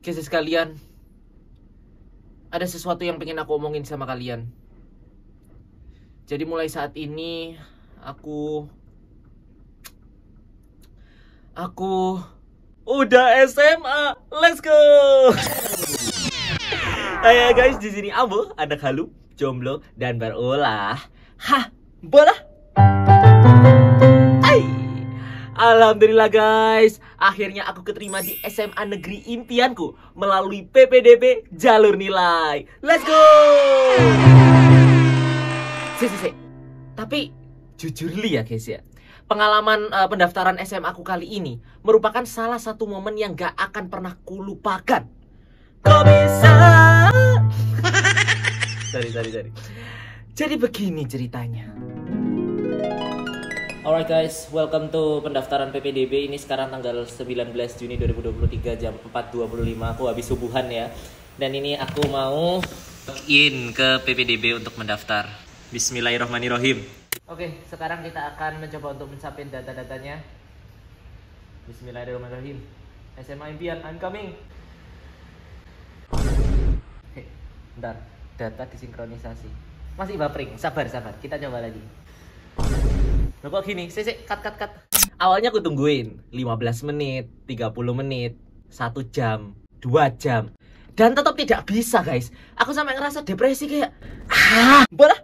Guys sekalian, ada sesuatu yang pengen aku omongin sama kalian. Jadi mulai saat ini aku udah SMA. Let's go. Ayo guys, di sini Ambo, anak halu, jomblo dan berulah. Hah, bola. Alhamdulillah guys, akhirnya aku keterima di SMA negeri impianku melalui PPDB jalur nilai. Let's go. Tapi jujur li ya guys ya, pengalaman pendaftaran SMA aku kali ini merupakan salah satu momen yang gak akan pernah kulupakan. Kok bisa? Sorry. Jadi begini ceritanya. Alright guys, welcome to pendaftaran PPDB. Ini sekarang tanggal 19 Juni 2023 jam 4.25. Aku habis subuhan ya. Dan ini aku mau login ke PPDB untuk mendaftar. Bismillahirrahmanirrahim. Oke, sekarang kita akan mencoba untuk mencapai data-datanya. Bismillahirrahmanirrahim. SMA impian, I'm coming. Bentar, data disinkronisasi. Masih buffering, sabar. Kita coba lagi. Loh kok gini? Cut. Awalnya aku tungguin 15 menit, 30 menit, 1 jam, 2 jam. Dan tetap tidak bisa guys. Aku sampai ngerasa depresi kayak bola.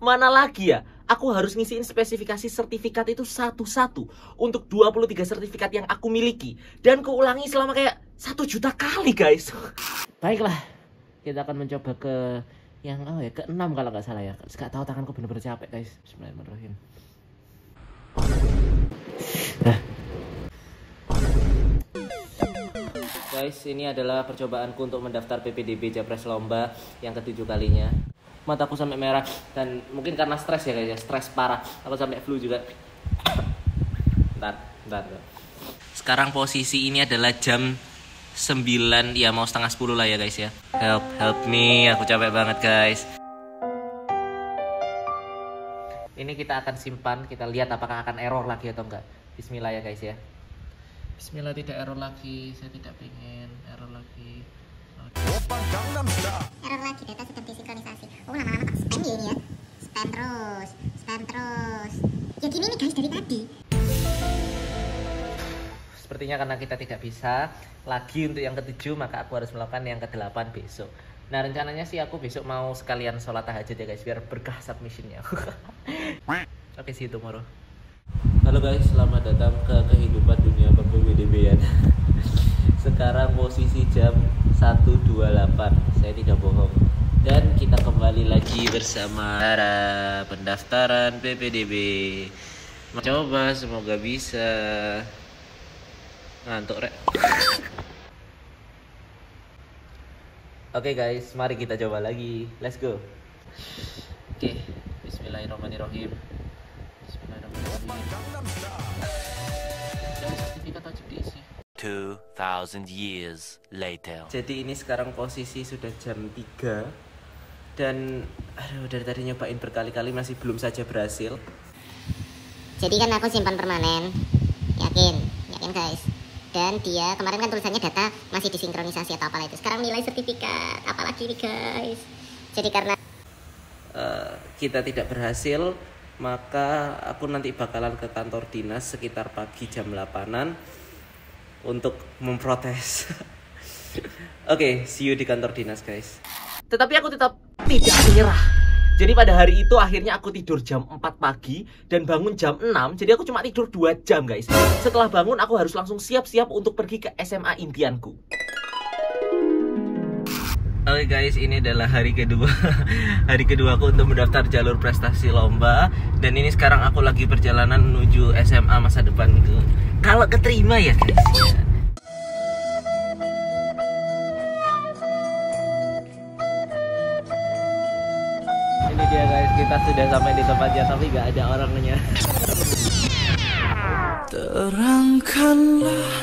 Mana lagi ya? Aku harus ngisiin spesifikasi sertifikat itu satu-satu untuk 23 sertifikat yang aku miliki. Dan kuulangi selama kayak 1 juta kali guys. Baiklah, kita akan mencoba ke yang ke-6 kalau nggak salah ya. Gak tahu, tanganku bener-bener capek guys. Bismillahirrahmanirrahim. Guys, ini adalah percobaanku untuk mendaftar PPDB Japres Lomba yang ke-7 kalinya. Mataku sampai merah dan mungkin karena stres ya guys ya, stres parah. Aku sampai flu juga. Bentar. Sekarang posisi ini adalah jam 9, ya mau setengah 10 lah ya guys ya. Help me, aku capek banget guys. Ini kita akan simpan, kita lihat apakah akan error lagi atau enggak. Bismillah ya guys ya. Bismillah, tidak error lagi, saya tidak pengen error lagi. Error lagi, data sudah disinkronisasi. Oh lama-lama tak spam ya ini ya. Spam terus. Ya gini nih guys dari tadi. Sepertinya karena kita tidak bisa lagi untuk yang ke-7, maka aku harus melakukan yang ke-8 besok. Nah rencananya sih aku besok mau sekalian sholat tahajud ya guys, biar berkah submissionnya. Oke, see you tomorrow. Halo guys, selamat datang ke kehidupan dunia per-PPDB-an. Sekarang posisi jam 1.28, saya tidak bohong. Dan kita kembali lagi bersama pendaftaran PPDB. Coba, semoga bisa. Ngantuk rek. Oke guys, mari kita coba lagi. Let's go. Oke, Bismillahirrahmanirrahim. Sertifikat wajib diisi. 2000 years later. Jadi ini sekarang posisi sudah jam 3. Dan dari tadi nyobain berkali-kali masih belum saja berhasil. Jadi kan aku simpan permanen. Yakin guys. Dan dia kemarin kan tulisannya data masih disinkronisasi atau apalah itu. Sekarang nilai sertifikat, apalagi nih guys. Jadi karena kita tidak berhasil, maka aku nanti bakalan ke kantor dinas sekitar pagi jam 8-an untuk memprotes. Oke, see you di kantor dinas guys. Tetapi aku tetap tidak menyerah. Jadi pada hari itu akhirnya aku tidur jam 4 pagi dan bangun jam 6. Jadi aku cuma tidur 2 jam guys. Setelah bangun aku harus langsung siap-siap untuk pergi ke SMA impianku. Oke guys, ini adalah hari kedua. Hari kedua aku untuk mendaftar jalur prestasi lomba. Dan ini sekarang aku lagi perjalanan menuju SMA masa depanku. Kalau keterima ya guys ya. Ini dia guys, kita sudah sampai di tempatnya tapi gak ada orangnya. Terangkanlah.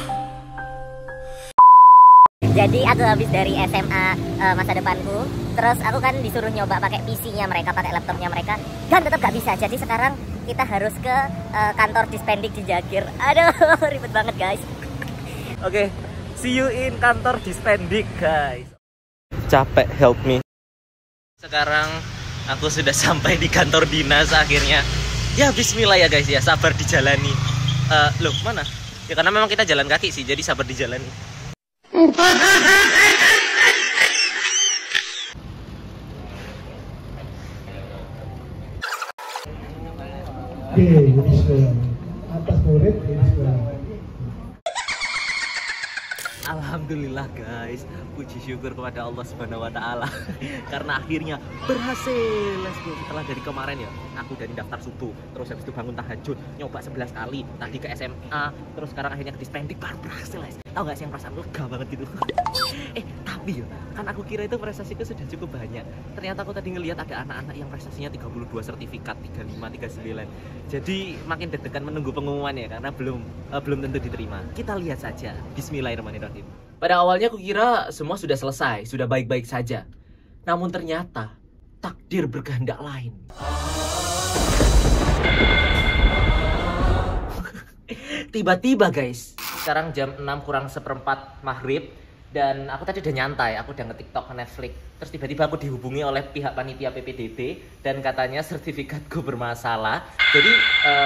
jadi aku habis dari SMA masa depanku. Terus aku kan disuruh nyoba pakai PC-nya mereka, pakai laptopnya mereka, dan tetap gak bisa. Jadi sekarang kita harus ke kantor Dispendik di Jagir. Aduh, ribet banget guys. Oke, see you in kantor Dispendik, guys. Capek, help me. Sekarang aku sudah sampai di kantor dinas akhirnya. Ya bismillah ya guys ya, sabar dijalani. Loh mana? Ya karena memang kita jalan kaki sih, jadi sabar dijalani. Ini sekolah. Atas murid ini sekolah. Alhamdulillah guys, puji syukur kepada Allah Subhanahu wa taala karena akhirnya berhasil. Let's go. Setelah dari kemarin ya, aku dari daftar subuh, terus habis itu bangun tahajud, nyoba 11 kali, tadi ke SMA, terus sekarang akhirnya ke Dispendik, baru berhasil guys. Tahu gak sih yang perasaan lega banget gitu. Tapi ya, kan aku kira itu prestasiku sudah cukup banyak. Ternyata aku tadi ngelihat ada anak-anak yang prestasinya 32 sertifikat, 35, 39. Jadi makin deg-degan menunggu pengumumannya karena belum tentu diterima. Kita lihat saja. Bismillahirrahmanirrahim. Pada awalnya aku kira semua sudah selesai, sudah baik-baik saja. Namun ternyata takdir berkehendak lain. Tiba-tiba guys, sekarang jam 6 kurang seperempat maghrib. Dan aku tadi udah nyantai, aku udah nge-TikTok, Netflix. Terus tiba-tiba aku dihubungi oleh pihak panitia PPDB. Dan katanya sertifikatku bermasalah. Jadi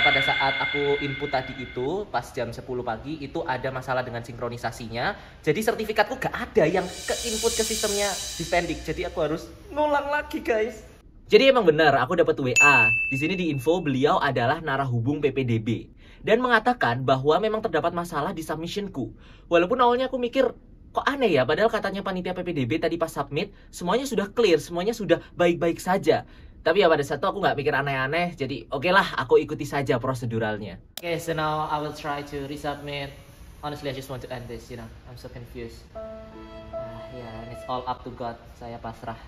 pada saat aku input tadi itu, pas jam 10 pagi, itu ada masalah dengan sinkronisasinya. Jadi sertifikatku gak ada yang ke-input ke sistemnya Dispendik. Jadi aku harus ngulang lagi guys. Jadi emang benar, aku dapat WA. Di sini di info beliau adalah narahubung PPDB. Dan mengatakan bahwa memang terdapat masalah di submissionku. Walaupun awalnya aku mikir, kok aneh ya, padahal katanya panitia PPDB tadi pas submit, semuanya sudah clear, semuanya sudah baik-baik saja. Tapi ya pada saat itu aku nggak mikir aneh-aneh, jadi oke lah, aku ikuti saja proseduralnya. Okay, so now I will try to resubmit. Honestly, I just want to end this, you know, I'm so confused. Yeah, and it's all up to God, saya pasrah.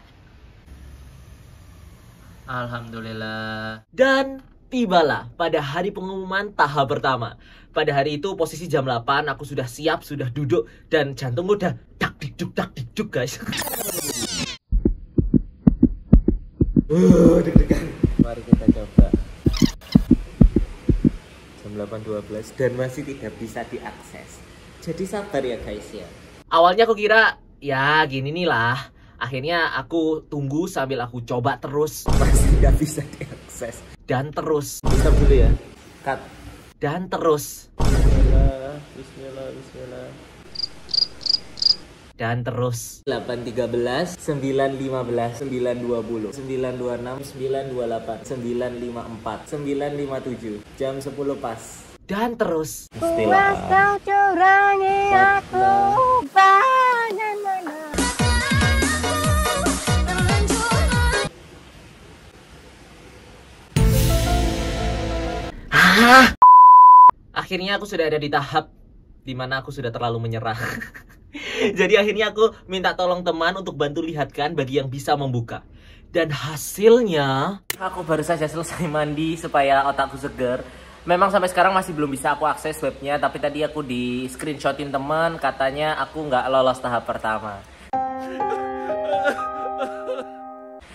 Alhamdulillah. Dan tibalah pada hari pengumuman tahap pertama. Pada hari itu posisi jam 8, aku sudah siap, sudah duduk, dan jantungku udah dak dikduk guys. Deg-degan. Mari kita coba. Jam 8.12 dan masih tidak bisa diakses. Jadi sabar ya guys ya. Awalnya aku kira, ya gini nih lah. Akhirnya aku tunggu sambil aku coba terus. Masih tidak bisa diakses. Dan terus. Stop dulu ya. Cut. Dan terus. Bismillah. Dan terus. 8.13, 9.15, 9.20, 9.26, 9.28, 9.54, 9.57. Jam 10 pas. Dan terus. Istilah. Kau curangi aku. Akhirnya aku sudah ada di tahap dimana aku sudah terlalu menyerah. Jadi akhirnya aku minta tolong teman untuk bantu lihatkan bagi yang bisa membuka. Dan hasilnya, aku baru saja selesai mandi supaya otakku segar. Memang sampai sekarang masih belum bisa aku akses webnya, tapi tadi aku di screenshotin teman, katanya aku nggak lolos tahap pertama.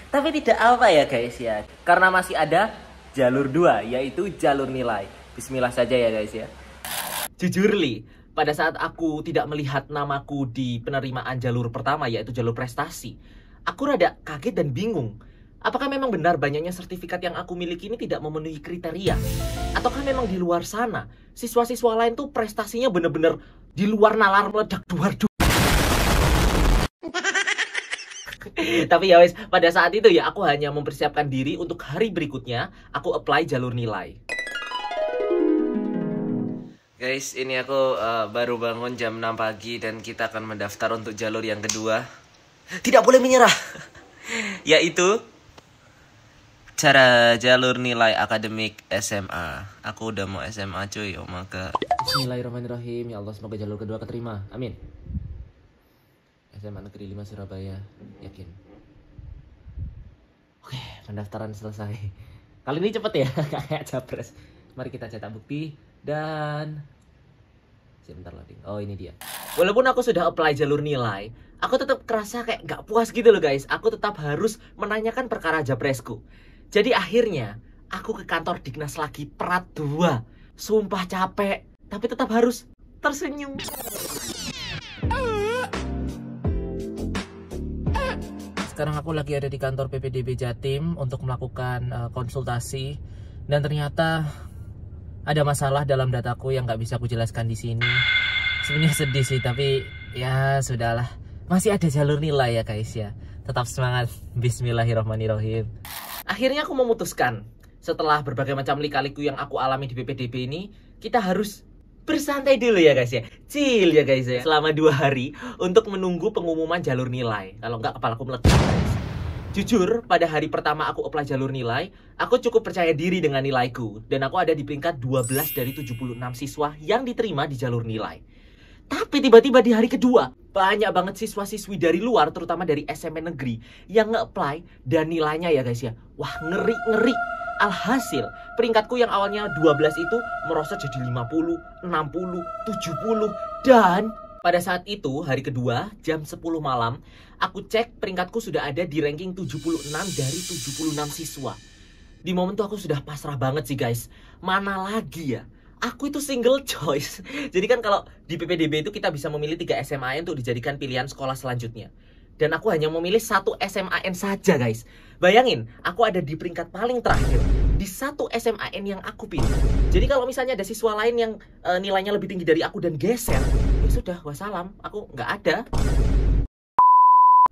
Tapi tidak apa ya guys ya, karena masih ada jalur 2, yaitu jalur nilai. Bismillah saja ya guys ya. Jujur li, pada saat aku tidak melihat namaku di penerimaan jalur pertama, yaitu jalur prestasi, aku rada kaget dan bingung. Apakah memang benar banyaknya sertifikat yang aku miliki ini tidak memenuhi kriteria? Ataukah memang di luar sana siswa-siswa lain tuh prestasinya bener-bener di luar nalar meledak duar. Tapi ya wes, pada saat itu ya aku hanya mempersiapkan diri untuk hari berikutnya aku apply jalur nilai. Guys, ini aku baru bangun jam 6 pagi dan kita akan mendaftar untuk jalur yang kedua. Tidak boleh menyerah. Yaitu cara jalur nilai akademik SMA. Aku udah mau SMA cuy, oh maka. Bismillahirrahmanirrahim. Ya Allah, semoga jalur kedua keterima. Amin. SMA Negeri 5 Surabaya. Yakin. Oke, pendaftaran selesai. Kali ini cepet ya, kayak Japres. Mari kita cetak bukti dan sebentar loading. Oh ini dia. Walaupun aku sudah apply jalur nilai, aku tetap kerasa kayak gak puas gitu loh guys. Aku tetap harus menanyakan perkara Japresku. Jadi akhirnya aku ke kantor Dignas lagi Prat 2. Sumpah capek, tapi tetap harus tersenyum. Sekarang aku lagi ada di kantor PPDB Jatim untuk melakukan konsultasi, dan ternyata ada masalah dalam dataku yang nggak bisa aku jelaskan di sini. Sebenarnya sedih sih, tapi ya sudahlah. Masih ada jalur nilai ya guys ya. Tetap semangat. Bismillahirrahmanirrahim. Akhirnya aku memutuskan, setelah berbagai macam lika-liku yang aku alami di PPDB ini, kita harus bersantai dulu ya guys ya. Chill ya guys ya. Selama 2 hari untuk menunggu pengumuman jalur nilai. Kalau enggak kepalaku meledak guys. Jujur, pada hari pertama aku apply jalur nilai, aku cukup percaya diri dengan nilaiku. Dan aku ada di peringkat 12 dari 76 siswa yang diterima di jalur nilai. Tapi tiba-tiba di hari kedua, banyak banget siswa-siswi dari luar, terutama dari SMP negeri, yang nge-apply dan nilainya ya guys ya. Wah, ngeri-ngeri. Alhasil, peringkatku yang awalnya 12 itu merosot jadi 50, 60, 70. Dan pada saat itu, hari kedua, jam 10 malam, aku cek peringkatku sudah ada di ranking 76 dari 76 siswa. Di momen itu aku sudah pasrah banget sih guys. Mana lagi ya? Aku itu single choice. Jadi kan kalau di PPDB itu kita bisa memilih 3 SMAN untuk dijadikan pilihan sekolah selanjutnya. Dan aku hanya memilih 1 SMAN saja guys. Bayangin, aku ada di peringkat paling terakhir di 1 SMAN yang aku pilih. Jadi kalau misalnya ada siswa lain yang nilainya lebih tinggi dari aku dan geser, ya sudah, wassalam, aku nggak ada.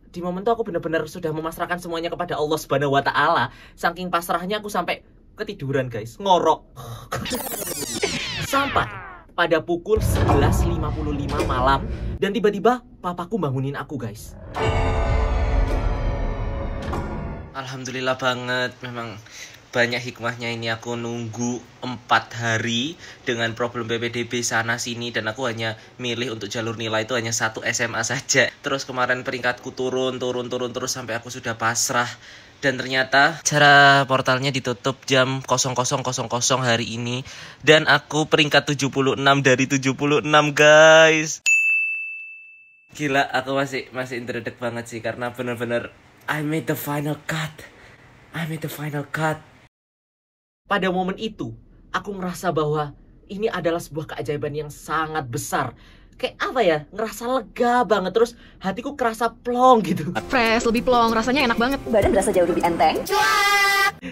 Di momen itu aku benar-benar sudah memasrahkan semuanya kepada Allah Subhanahu wa Ta'ala. Saking pasrahnya aku sampai ketiduran guys, ngorok. Sampai pada pukul 11.55 malam, dan tiba-tiba papaku bangunin aku guys. Alhamdulillah banget, memang banyak hikmahnya ini aku nunggu 4 hari dengan problem PPDB sana sini, dan aku hanya milih untuk jalur nilai itu hanya 1 SMA saja. Terus kemarin peringkatku turun terus sampai aku sudah pasrah. Dan ternyata cara portalnya ditutup jam 00.00 hari ini, dan aku peringkat 76 dari 76 guys. Gila, aku masih interdek banget sih, karena bener-bener I made the final cut. Pada momen itu, aku ngerasa bahwa ini adalah sebuah keajaiban yang sangat besar. Kayak apa ya, ngerasa lega banget, terus hatiku kerasa plong gitu. Fresh, lebih plong, rasanya enak banget. Badan berasa jauh lebih enteng.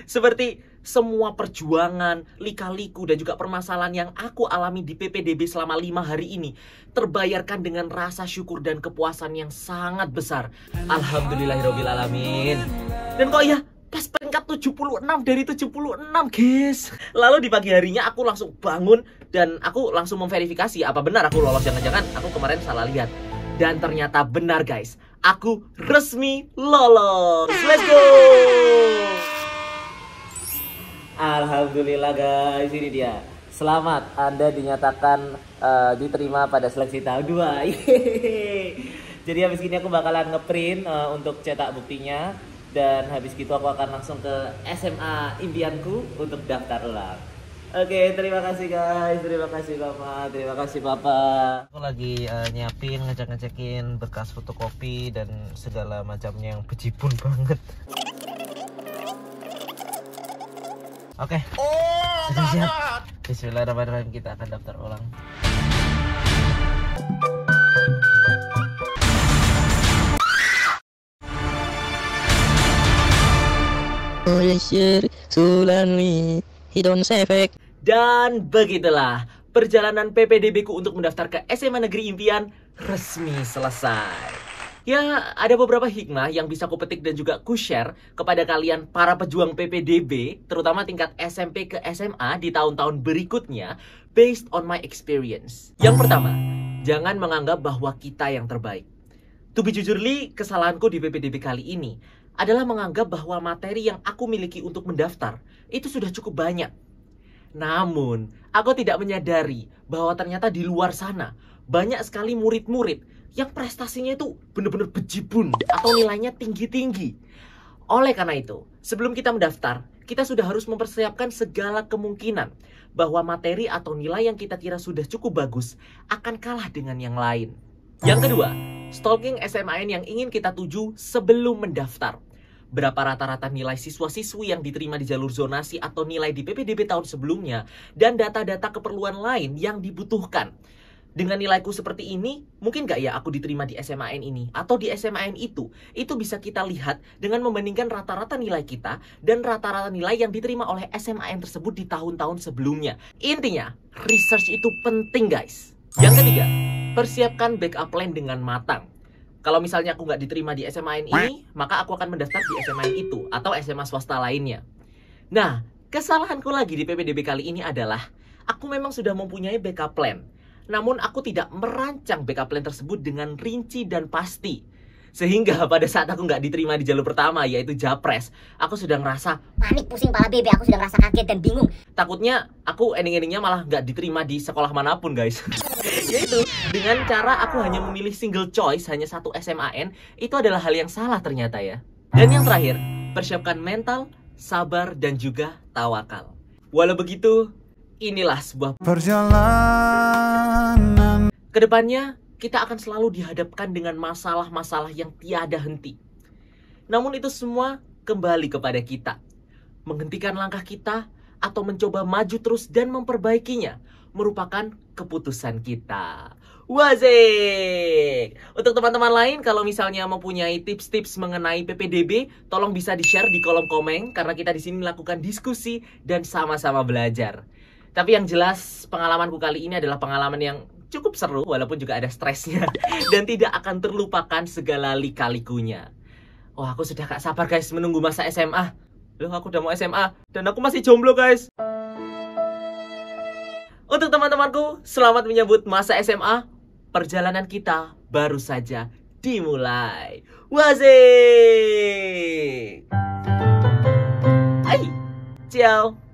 Seperti semua perjuangan, lika-liku, dan juga permasalahan yang aku alami di PPDB selama 5 hari ini terbayarkan dengan rasa syukur dan kepuasan yang sangat besar. Alhamdulillahirrahmanirrahim. Dan kok ya, pas peringkat 76 dari 76 guys. Lalu di pagi harinya aku langsung bangun dan aku langsung memverifikasi apa benar aku lolos. Jangan-jangan aku kemarin salah lihat. Dan ternyata benar guys, aku resmi lolos. Let's go. Alhamdulillah guys, ini dia. Selamat, Anda dinyatakan diterima pada seleksi tahap 2. Jadi habis ini aku bakalan ngeprint untuk cetak buktinya. Dan habis gitu aku akan langsung ke SMA impianku untuk daftar ulang. Oke, terima kasih guys, terima kasih Bapak, terima kasih Bapak. Aku lagi nyiapin, ngecek-ngecekin berkas fotokopi dan segala macamnya yang bejibun banget. Oke, sudah siap. Bismillahirrahmanirrahim, kita akan daftar ulang. Dan begitulah perjalanan PPDB ku untuk mendaftar ke SMA Negeri Impian resmi selesai. Ya, ada beberapa hikmah yang bisa ku petik dan juga ku share kepada kalian para pejuang PPDB, terutama tingkat SMP ke SMA di tahun-tahun berikutnya, based on my experience. Yang pertama, jangan menganggap bahwa kita yang terbaik. To be jujurly, kesalahanku di PPDB kali ini adalah menganggap bahwa materi yang aku miliki untuk mendaftar itu sudah cukup banyak. Namun, aku tidak menyadari bahwa ternyata di luar sana banyak sekali murid-murid yang prestasinya itu benar-benar bejibun atau nilainya tinggi-tinggi. Oleh karena itu, sebelum kita mendaftar, kita sudah harus mempersiapkan segala kemungkinan bahwa materi atau nilai yang kita kira sudah cukup bagus akan kalah dengan yang lain. Yang kedua, stalking SMAN yang ingin kita tuju sebelum mendaftar. Berapa rata-rata nilai siswa-siswi yang diterima di jalur zonasi atau nilai di PPDB tahun sebelumnya, dan data-data keperluan lain yang dibutuhkan. Dengan nilaiku seperti ini, mungkin gak ya aku diterima di SMAN ini? Atau di SMAN itu? Itu bisa kita lihat dengan membandingkan rata-rata nilai kita dan rata-rata nilai yang diterima oleh SMAN tersebut di tahun-tahun sebelumnya. Intinya, research itu penting guys. Yang ketiga, persiapkan backup plan dengan matang. Kalau misalnya aku nggak diterima di SMAN ini, maka aku akan mendaftar di SMAN itu atau SMA swasta lainnya. Nah, kesalahanku lagi di PPDB kali ini adalah aku memang sudah mempunyai backup plan. Namun aku tidak merancang backup plan tersebut dengan rinci dan pasti. Sehingga pada saat aku nggak diterima di jalur pertama, yaitu Japres, aku sudah ngerasa Panik, pusing kepala bebe, aku sudah ngerasa kaget dan bingung. takutnya aku ending-endingnya malah nggak diterima di sekolah manapun guys. Yaitu dengan cara aku hanya memilih single choice, hanya satu SMAN, itu adalah hal yang salah ternyata ya. Dan yang terakhir, persiapkan mental, sabar, dan juga tawakal. Walau begitu, inilah sebuah perjalanan. Kedepannya, kita akan selalu dihadapkan dengan masalah-masalah yang tiada henti. Namun itu semua kembali kepada kita. Menghentikan langkah kita atau mencoba maju terus dan memperbaikinya merupakan keputusan kita. Wazik! Untuk teman-teman lain, kalau misalnya mempunyai tips-tips mengenai PPDB, tolong bisa di-share di kolom komen karena kita di sini melakukan diskusi dan sama-sama belajar. Tapi yang jelas, pengalamanku kali ini adalah pengalaman yang cukup seru, walaupun juga ada stresnya. Dan tidak akan terlupakan segala lika-likunya. Wah, aku sudah gak sabar guys menunggu masa SMA. Loh, aku udah mau SMA, dan aku masih jomblo guys. Untuk teman-temanku, selamat menyambut masa SMA. Perjalanan kita baru saja dimulai. Wazik! Hai, ciao!